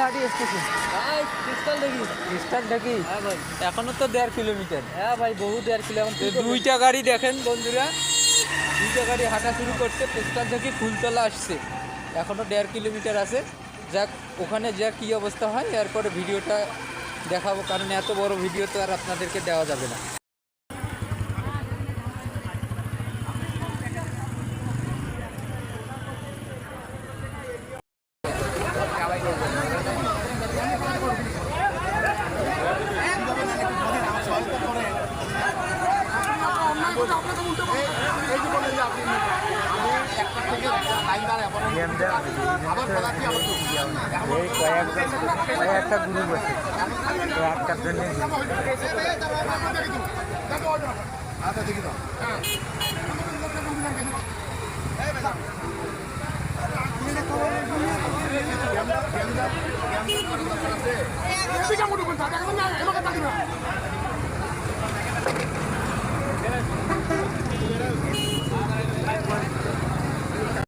হাটি station ঢাকি এখনো তো 1.5 কিলোমিটার। হ্যাঁ ভাই বহু 1.5 কিলোমিটার। দুইটা গাড়ি দেখেন বন্ধুরা, দুইটা গাড়ি হাঁটা শুরু করছে, স্টেশন থেকে ফুলতলা আসছে, এখনো 1.5 কিলোমিটার আছে। যাক, ওখানে যা কী অবস্থা হয় এরপরে ভিডিওটা দেখাবো, কারণ এত বড় ভিডিও তো আর আপনাদেরকে দেওয়া যাবে না। কয়েকটা গ্রুপ আছে তো একটার জন্য Kita mau dukung, tak ada